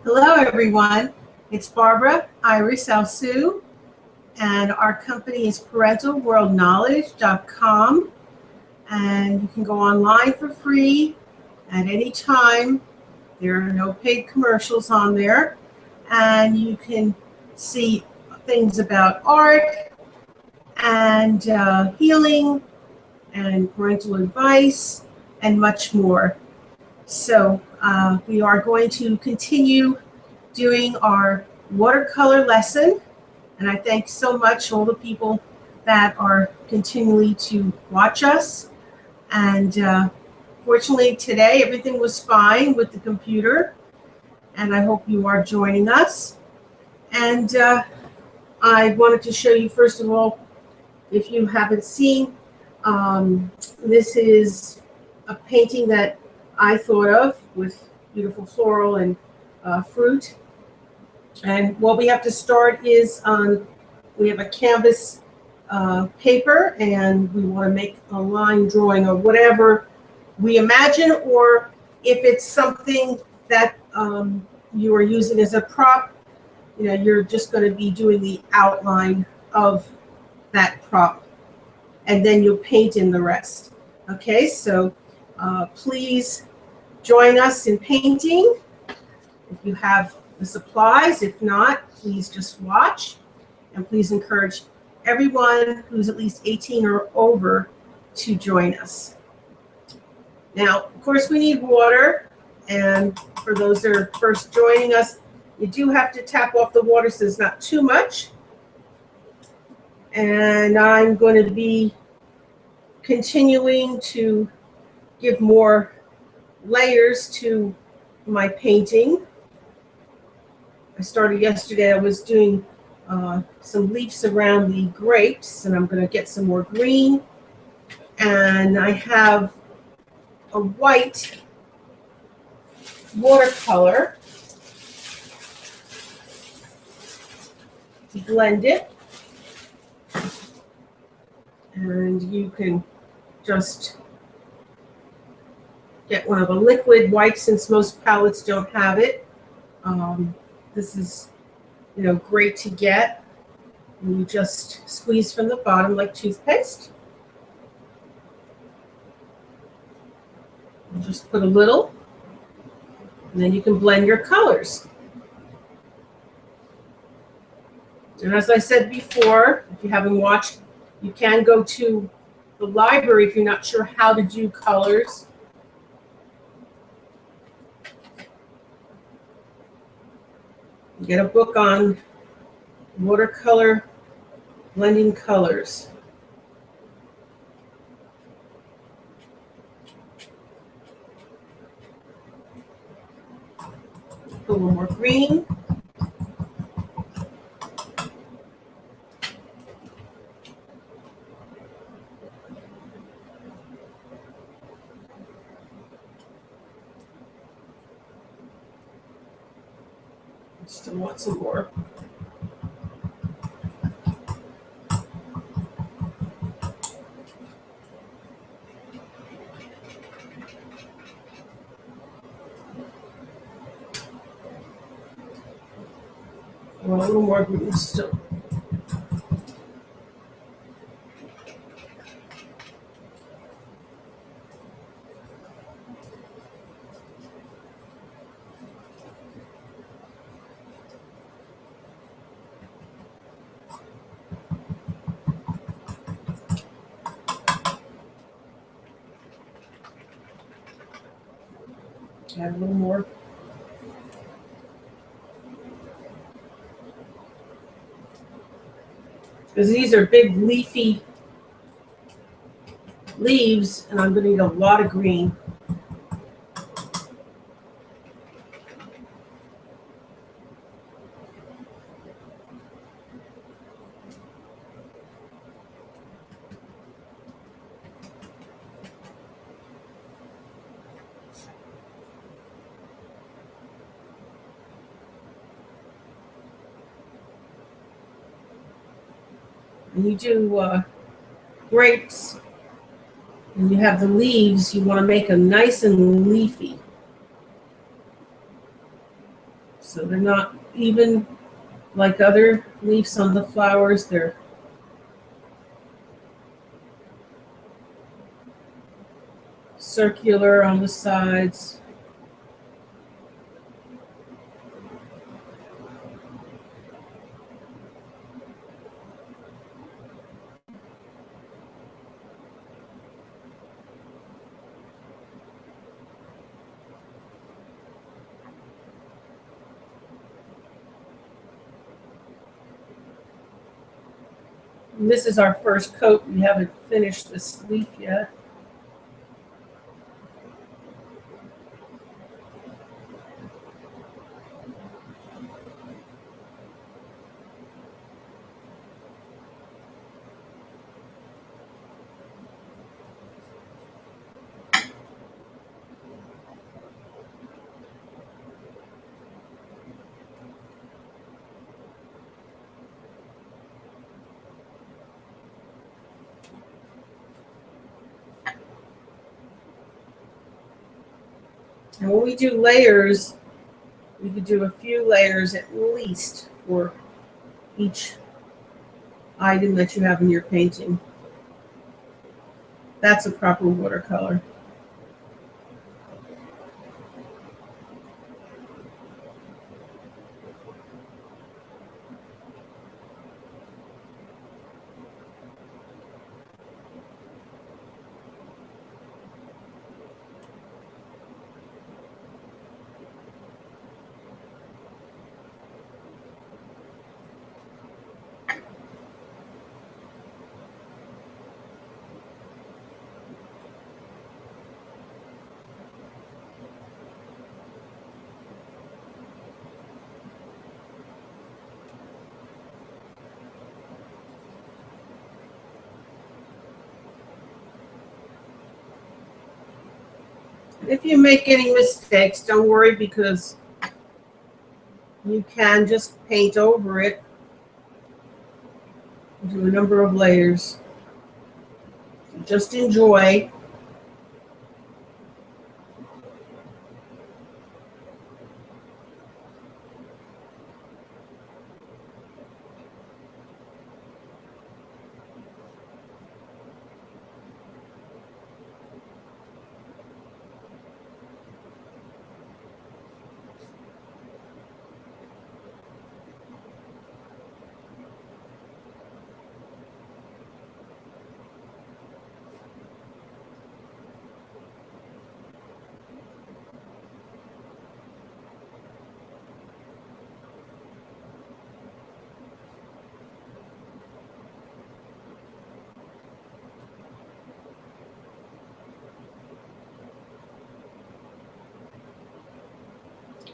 Hello, everyone. It's Barbara Iris Alsou, and our company is PARENTALWorldKnowledge.com. And you can go online for free at any time. There are no paid commercials on there. And you can see things about art and healing and parental advice and much more. So we are going to continue doing our watercolor lesson, and I thank so much all the people that are continually to watch us. And fortunately today everything was fine with the computer, and I hope you are joining us. And I wanted to show you, first of all, if you haven't seen, this is a painting that I thought of with beautiful floral and fruit. And what we have to start is we have a canvas paper, and we want to make a line drawing of whatever we imagine, or if it's something that you are using as a prop, you're just going to be doing the outline of that prop, and then you'll paint in the rest. Okay, so please join us in painting if you have the supplies. If not, please just watch, and please encourage everyone who's at least 18 or over to join us. Now, of course, we need water, and for those that are first joining us, you do have to tap off the water so it's not too much. And I'm going to be continuing to give more layers to my painting. I started yesterday. I was doing some leaves around the grapes, and I'm going to get some more green. And I have a white watercolor to blend it. And you can just get one of a liquid white, since most palettes don't have it. This is, great to get. And you just squeeze from the bottom like toothpaste. And just put a little, and then you can blend your colors. And as I said before, if you haven't watched, you can go to the library if you're not sure how to do colors. Get a book on watercolor blending colors. Put a little more green. Still want some more. Want a little more green still. Add a little more. Because these are big leafy leaves, and I'm going to need a lot of green. And you do grapes, and you have the leaves, you want to make them nice and leafy. So they're not even like other leaves on the flowers. They're circular on the sides. And this is our first coat. We haven't finished this leaf yet. And when we do layers, we could do a few layers at least for each item that you have in your painting. That's a proper watercolor. If you make any mistakes, don't worry, because you can just paint over it. Do a number of layers. Just enjoy.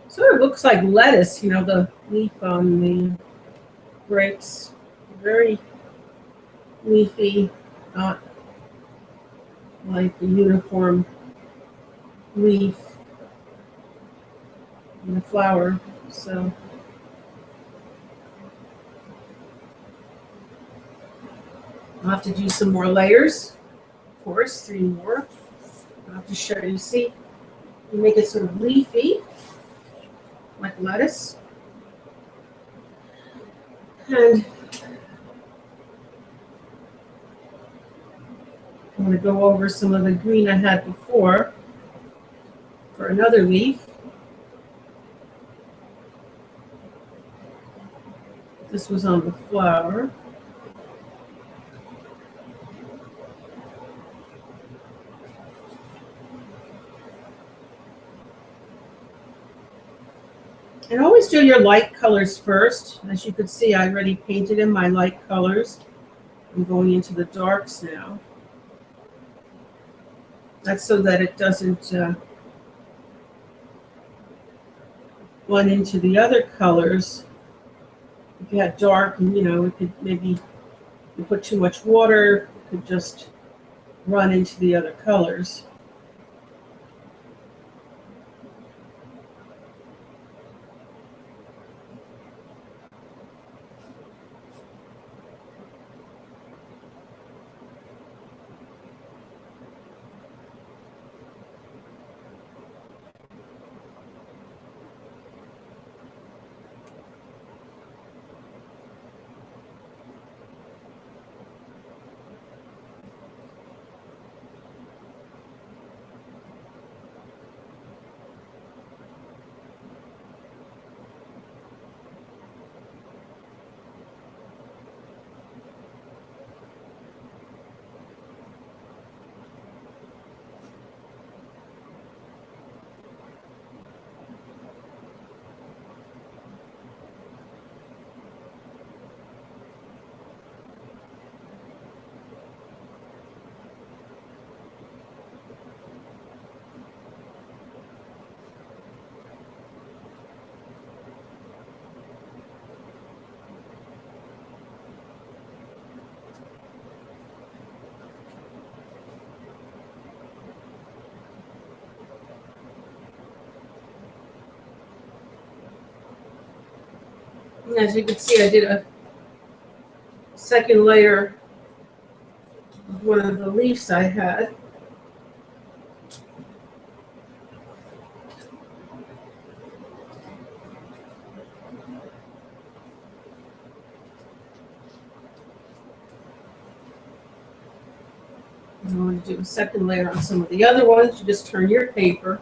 Sort of looks like lettuce, you know, the leaf on the grapes. Very leafy, not like the uniform leaf in the flower. So I'll have to do some more layers, of course, 3 more. I'll have to show you. See, you make it sort of leafy, like lettuce. And I'm going to go over some of the green I had before for another leaf. This was on the flower. And always do your light colors first. As you can see, I already painted in my light colors. I'm going into the darks now. That's so that it doesn't blend into the other colors. If you had dark, and you know, it could maybe you put too much water, it could just run into the other colors. And as you can see, I did a second layer of one of the leaves I had. I want to do a second layer on some of the other ones. You just turn your paper.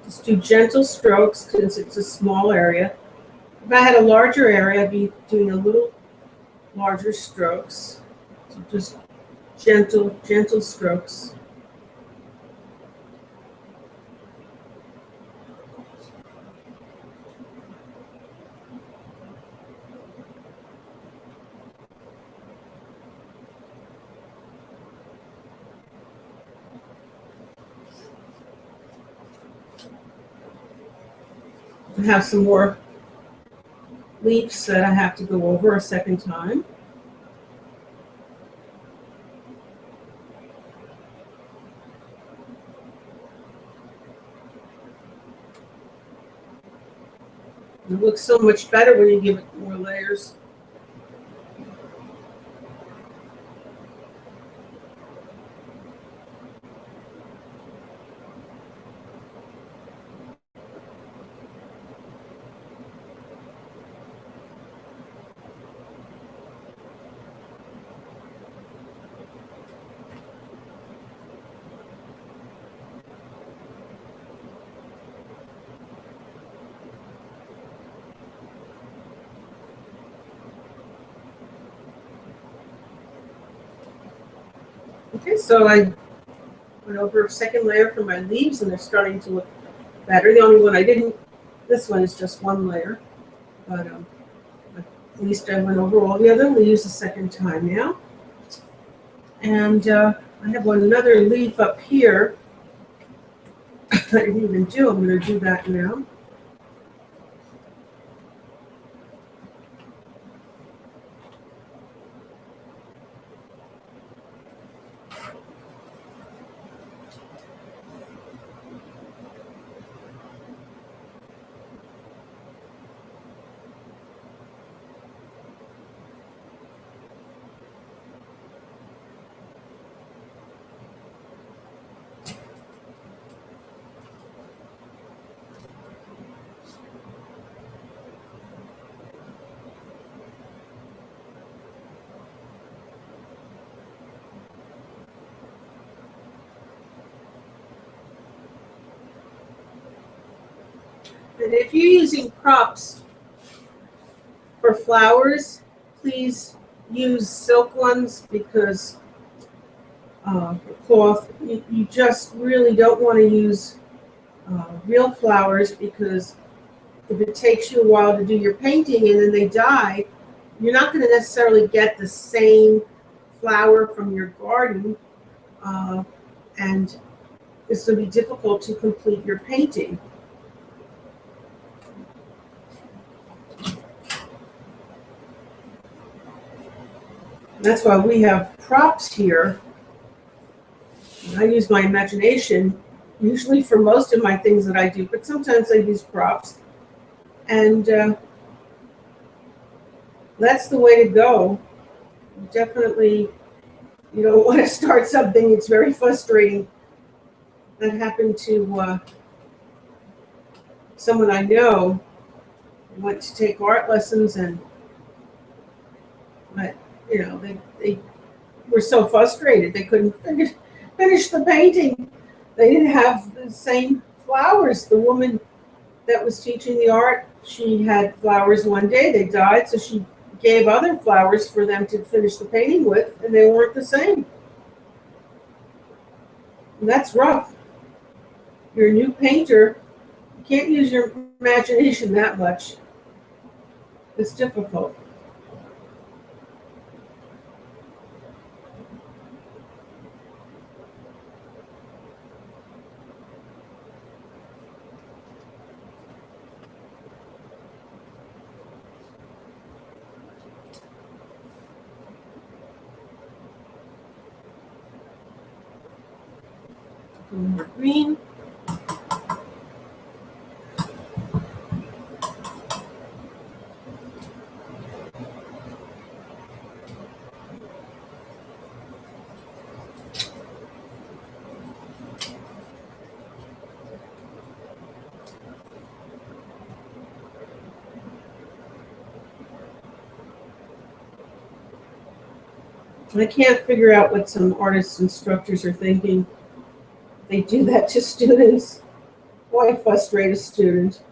Just do gentle strokes since it's a small area. If I had a larger area, I'd be doing a little larger strokes. So just gentle strokes. I have some more leaves that I have to go over a second time. It looks so much better when you give it more layers. Okay, so I went over a second layer for my leaves, and they're starting to look better. The only one I didn't, this one is just one layer, but at least I went over all the other leaves a second time now. And I have another leaf up here. I didn't even do. I'm going to do that now. And if you're using props for flowers, please use silk ones, because cloth, you just really don't want to use real flowers, because if it takes you a while to do your painting and then they die, you're not going to necessarily get the same flower from your garden, and it's going to be difficult to complete your painting. That's why we have props here. I use my imagination usually for most of my things that I do, but sometimes I use props. And that's the way to go. Definitely, you don't want to start something. It's very frustrating. That happened to someone I know who went to take art lessons, but they were so frustrated they couldn't finish the painting. They didn't have the same flowers. The woman that was teaching the art, she had flowers one day, they died, so she gave other flowers for them to finish the painting with, and they weren't the same. And that's rough. You're a new painter, you can't use your imagination that much. It's difficult. More green. I can't figure out what some artist instructors are thinking. They do that to students. Why frustrate a student?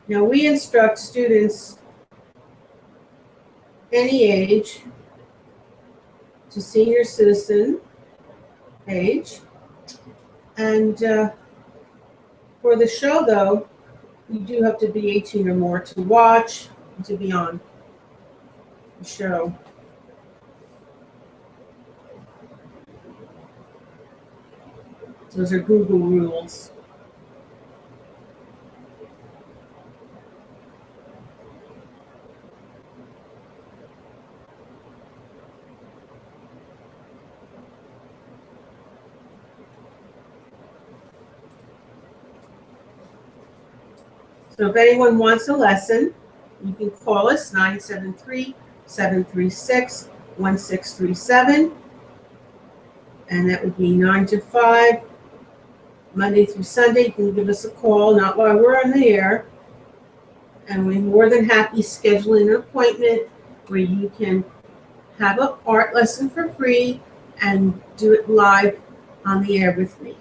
Now, we instruct students any age to senior citizen age. And for the show, though, you do have to be 18 or more to watch and to be on the show. Those are Google rules. So if anyone wants a lesson, you can call us 973-736-1637. And that would be 9 to 5, Monday through Sunday. You can give us a call, not while we're on the air. And we're more than happy scheduling an appointment where you can have an art lesson for free and do it live on the air with me.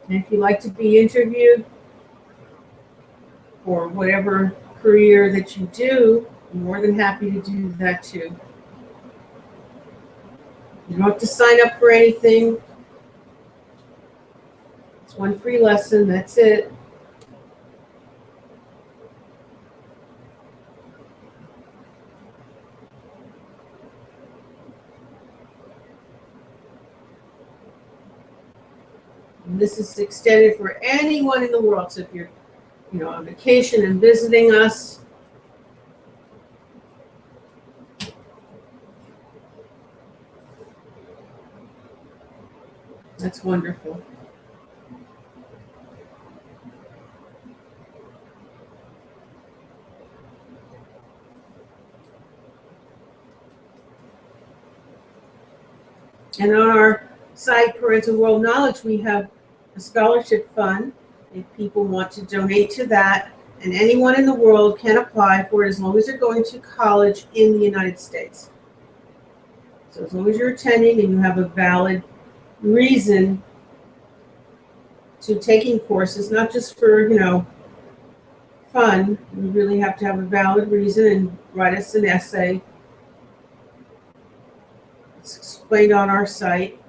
And if you'd like to be interviewed for whatever career that you do, I'm more than happy to do that too. You don't have to sign up for anything. It's one free lesson, that's it. And this is extended for anyone in the world. So if you're, on vacation and visiting us, that's wonderful. And on our site, Parental World Knowledge, we have a scholarship fund if people want to donate to that. And anyone in the world can apply for it as long as they're going to college in the United States. So as long as you're attending and you have a valid reason to taking courses, not just for, fun, you really have to have a valid reason and write us an essay. It's explained on our site.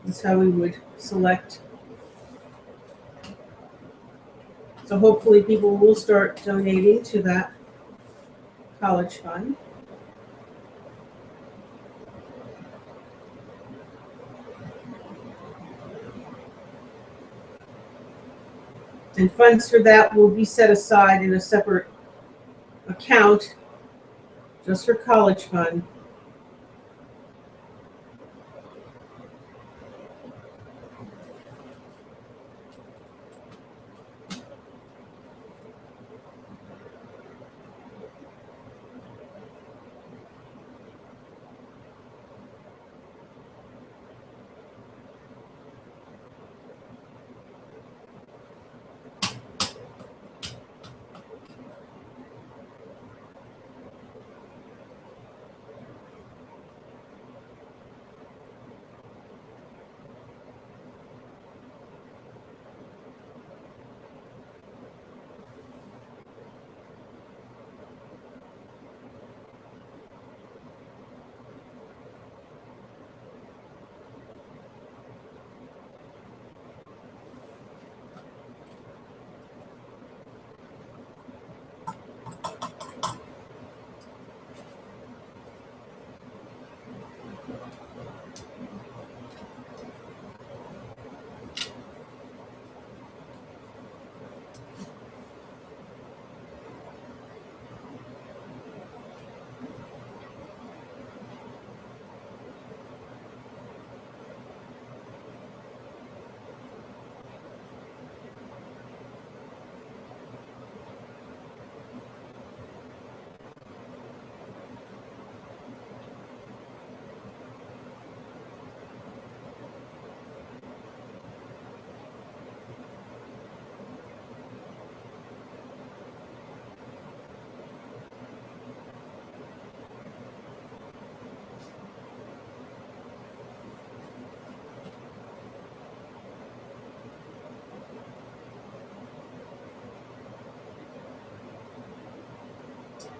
That's how we would select. So hopefully people will start donating to that college fund. And funds for that will be set aside in a separate account just for college fund.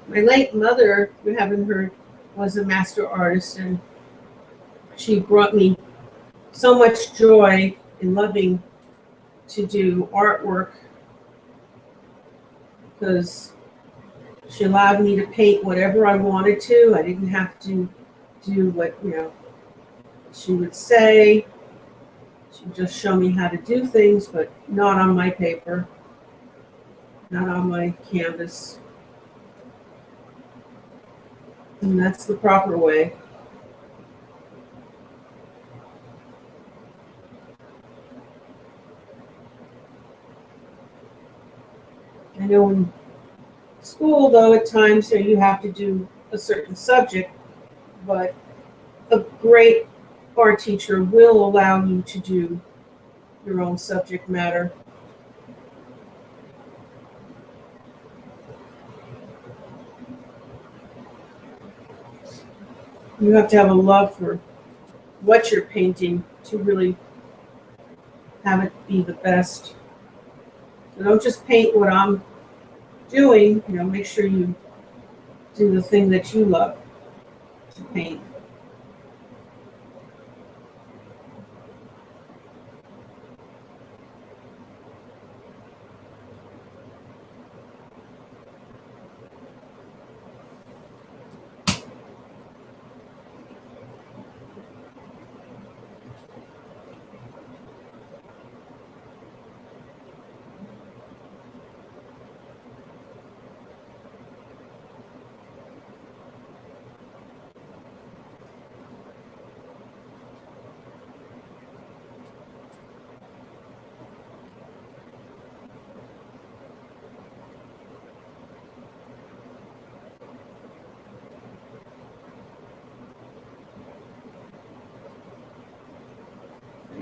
My late mother, you haven't heard, was a master artist, and she brought me so much joy in loving to do artwork because she allowed me to paint whatever I wanted to. I didn't have to do what, she would say. She would just show me how to do things, but not on my paper, not on my canvas. And that's the proper way. I know in school, though, at times you have to do a certain subject, but a great art teacher will allow you to do your own subject matter. You have to have a love for what you're painting to really have it be the best. So don't just paint what I'm doing, make sure you do the thing that you love to paint.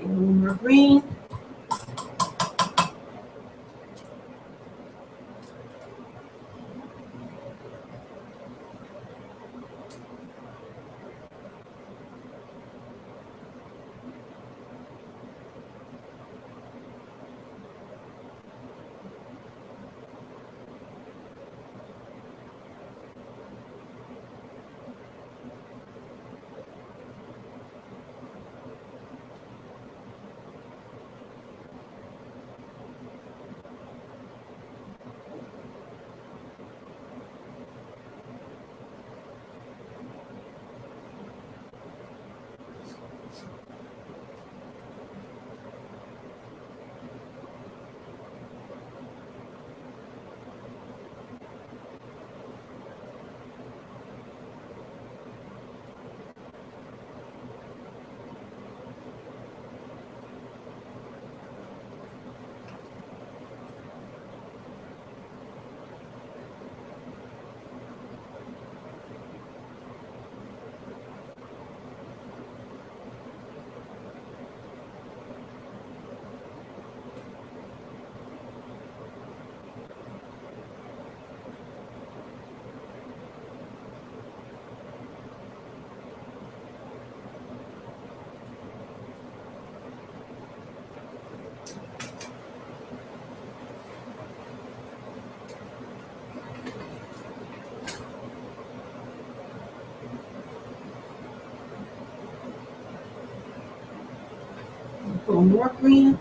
A little more green. A little more green.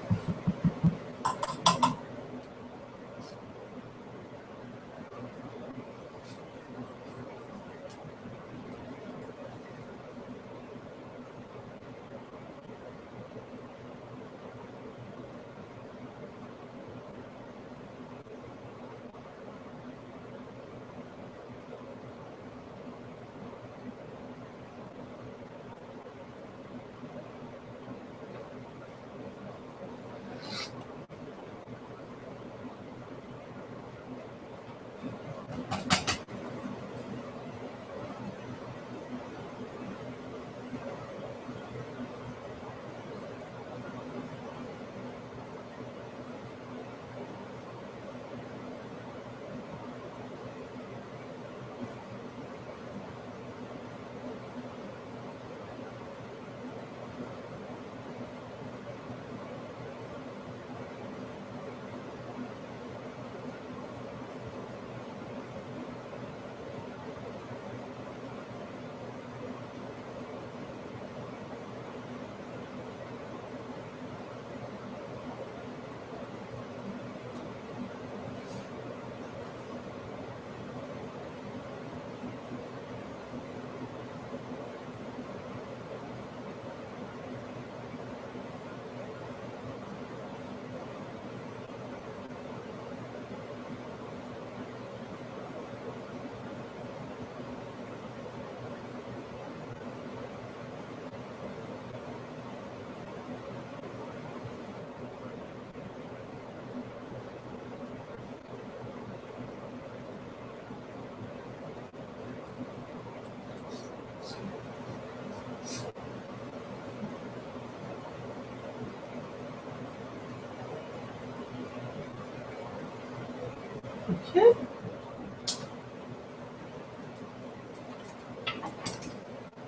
Okay.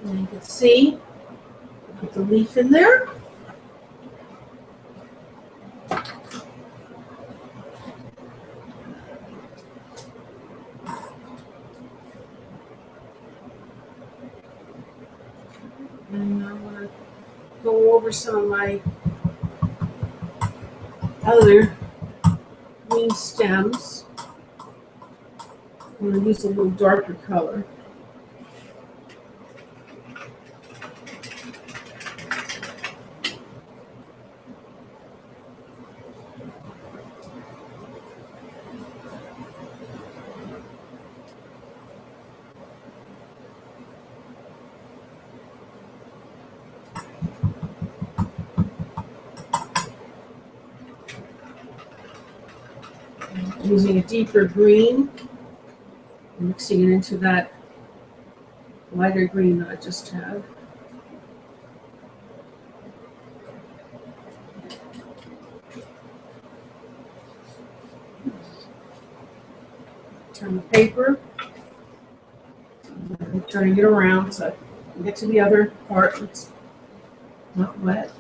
And you can see, put the leaf in there. And I'm going to go over some of my other green stems. I'm going to use a little darker color. Using a deeper green, mixing it into that lighter green that I just had. Turn the paper, I'm turning it around so I can get to the other part that's not wet.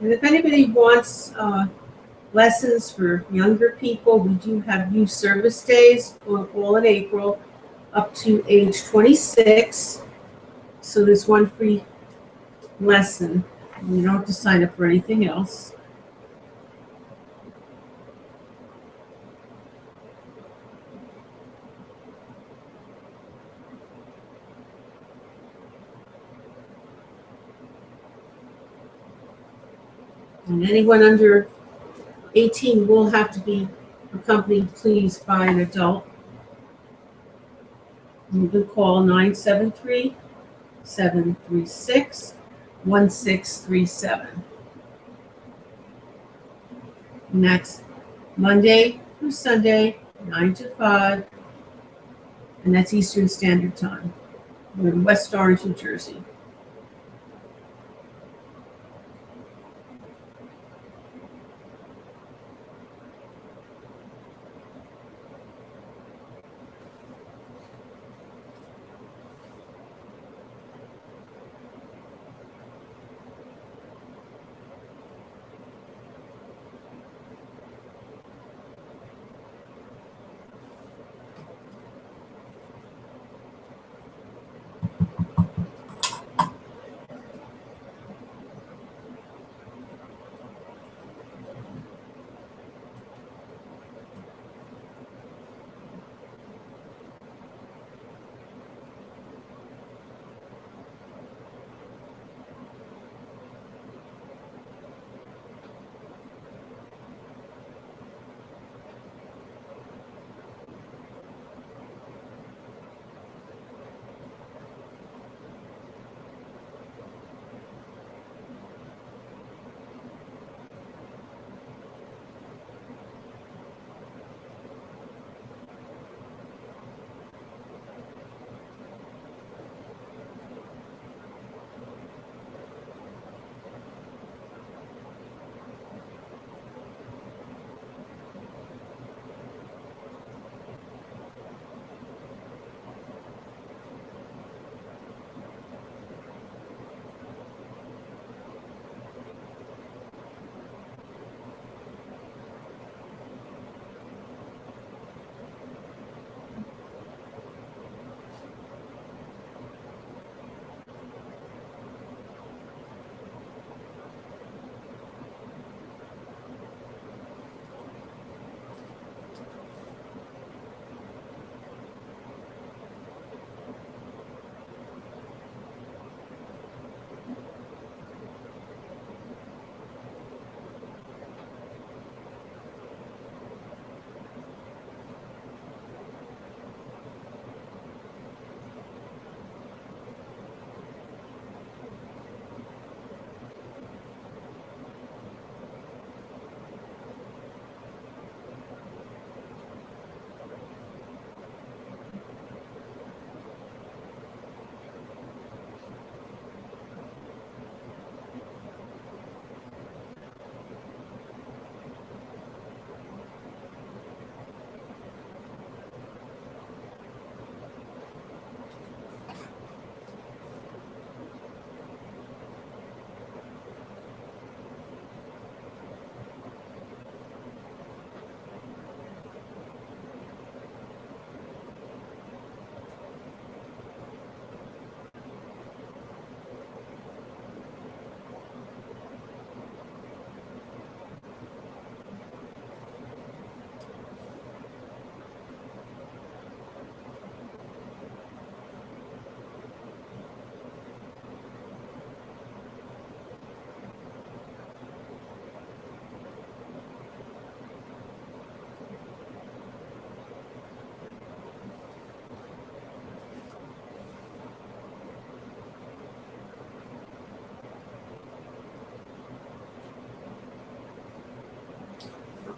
And if anybody wants lessons for younger people, we do have youth service days all in April up to age 26. So there's one free lesson. You don't have to sign up for anything else. And anyone under 18 will have to be accompanied, please, by an adult. You can call 973-736-1637. And that's Monday through Sunday, 9 to 5, and that's Eastern Standard Time. We're in West Orange, New Jersey.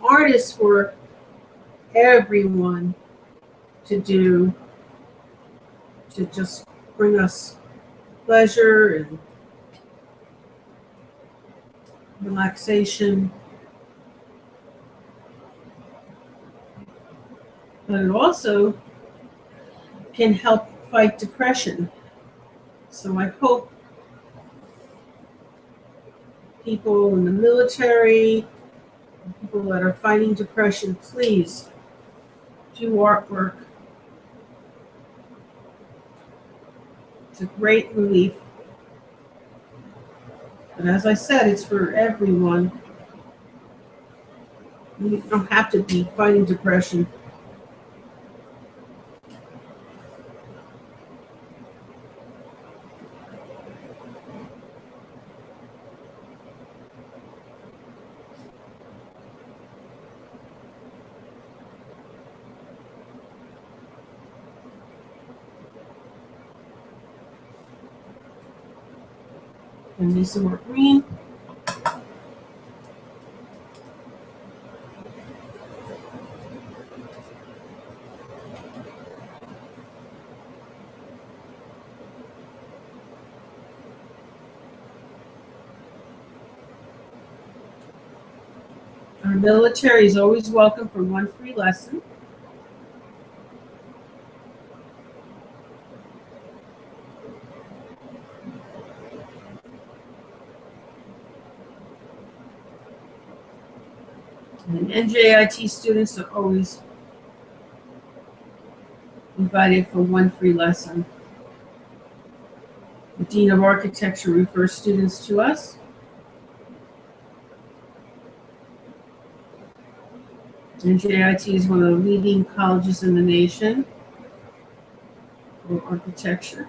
Art is for everyone to do, to just bring us pleasure and relaxation. But it also can help fight depression. So I hope people in the military, people that are fighting depression, please do artwork. It's a great relief. And as I said, it's for everyone. You don't have to be fighting depression. And need some more green. Our military is always welcome for one free lesson. And NJIT students are always invited for one free lesson. The Dean of Architecture refers students to us. NJIT is one of the leading colleges in the nation for architecture.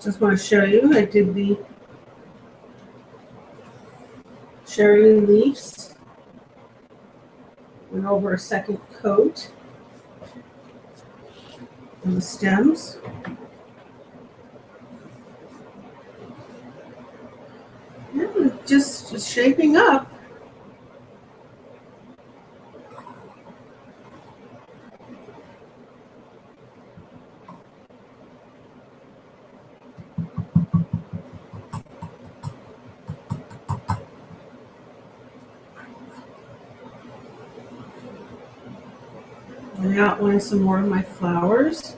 Just want to show you, I did the cherry leaves. Went over a second coat on the stems. Yeah, just shaping up. I outline some more of my flowers.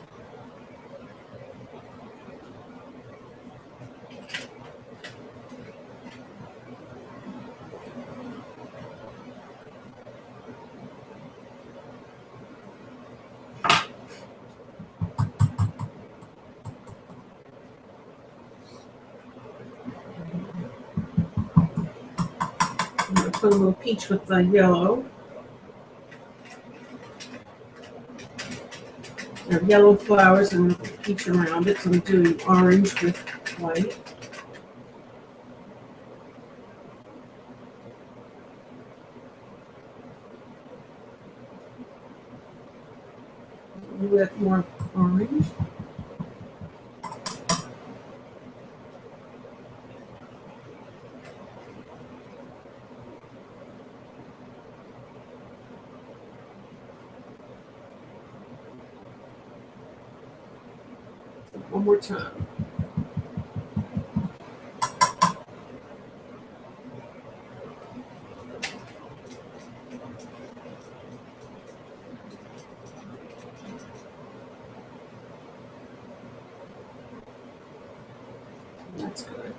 I'm going to put a little peach with the yellow. I have yellow flowers and peach around it, so I'm doing orange with white. A little bit more orange. One more time. That's good.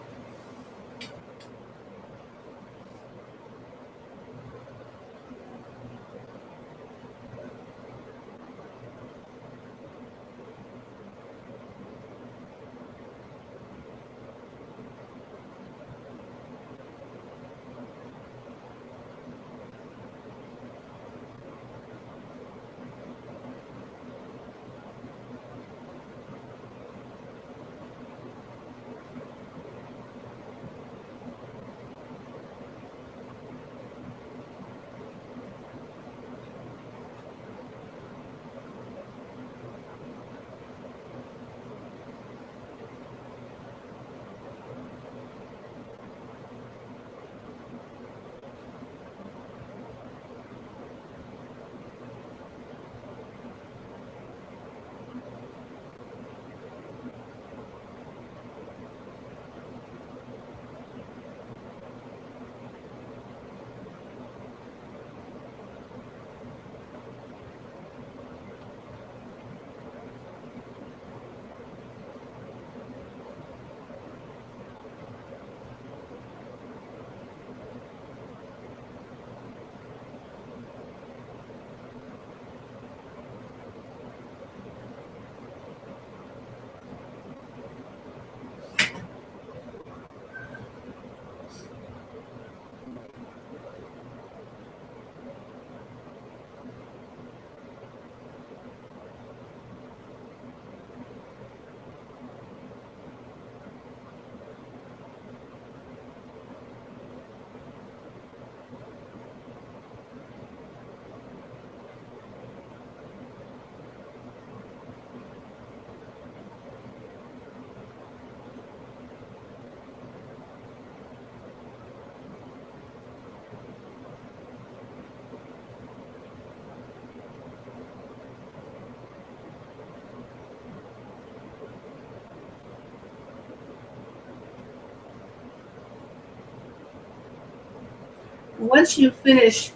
Once you finish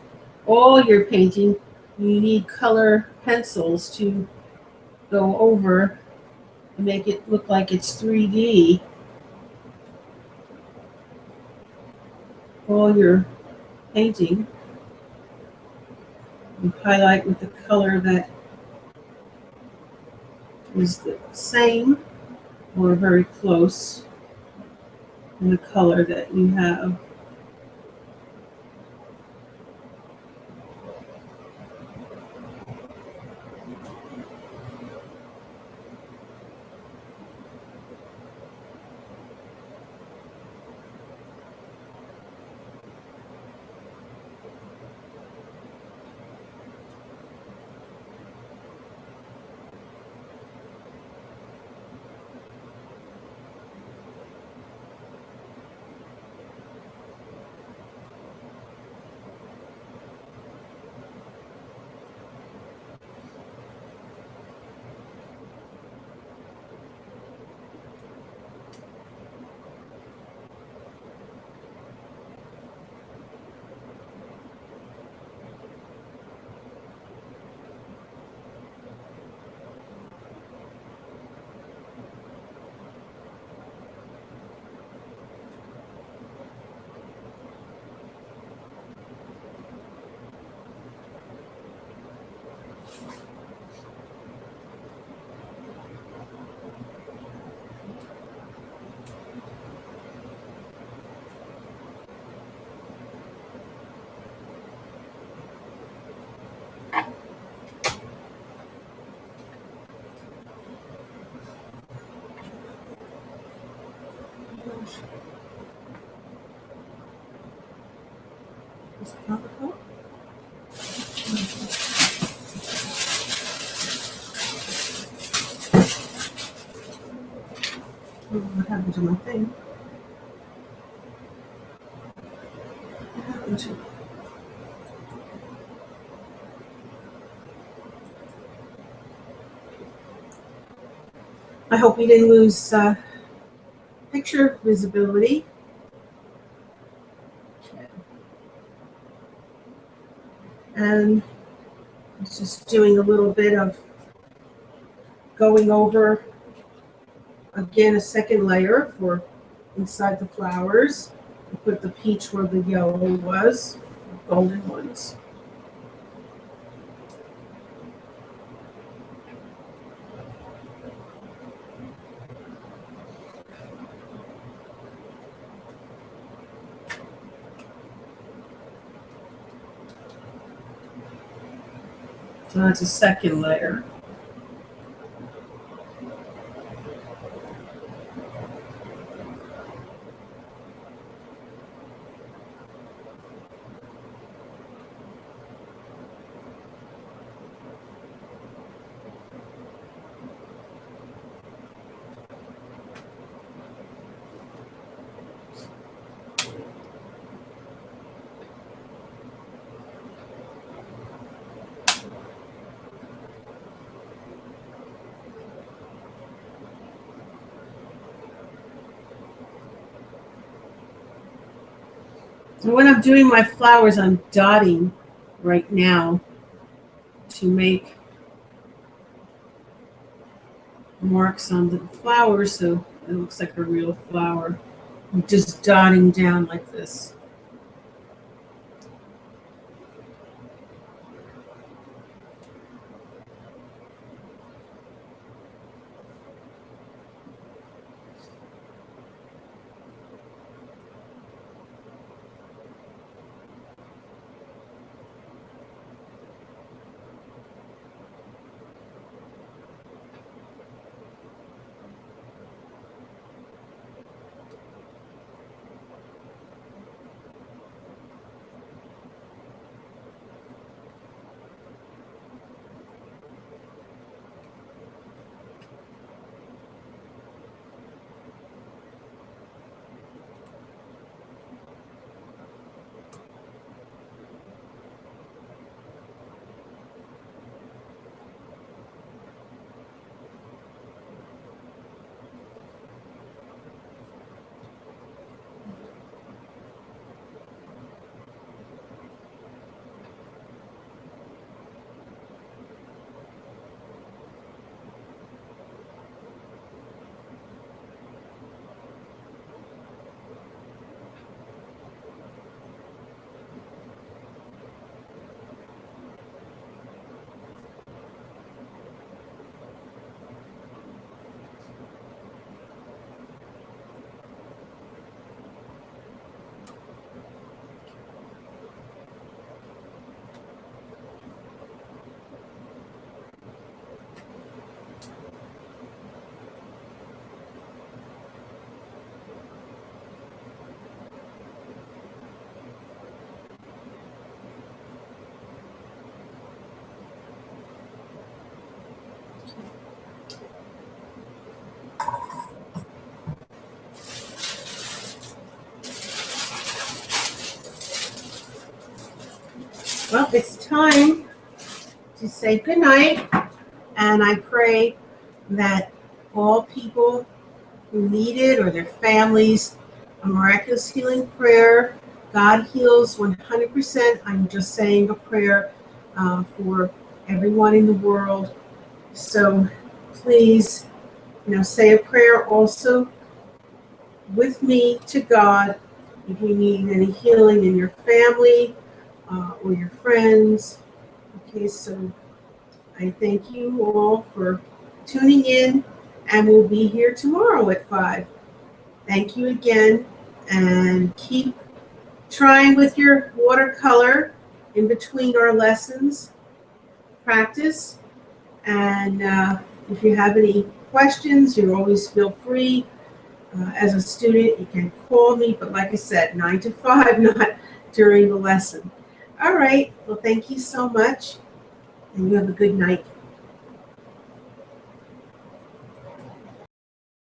all your painting, you need color pencils to go over and make it look like it's 3D. All your painting, you highlight with the color that is the same or very close in the color that you have. Is it not the color? What happened to my thing? What happened to? I hope you didn't lose picture visibility. Okay. And it's just doing a little bit of going over again a second layer for inside the flowers. Put the peach where the yellow was, golden ones. So that's a second layer. And when I'm doing my flowers, I'm dotting right now to make marks on the flowers so it looks like a real flower. I'm just dotting down like this. Well, it's time to say goodnight, and I pray that all people who need it or their families, a miraculous healing prayer. God heals 100%. I'm just saying a prayer for everyone in the world. So please, say a prayer also with me to God if you need any healing in your family or your friends. Okay, so I thank you all for tuning in, and we'll be here tomorrow at 5. Thank you again, and keep trying with your watercolor in between our lessons. Practice, and if you have any questions, you always feel free as a student, you can call me, but like I said, 9 to 5, not during the lesson. All right. Well, thank you so much, and you have a good night.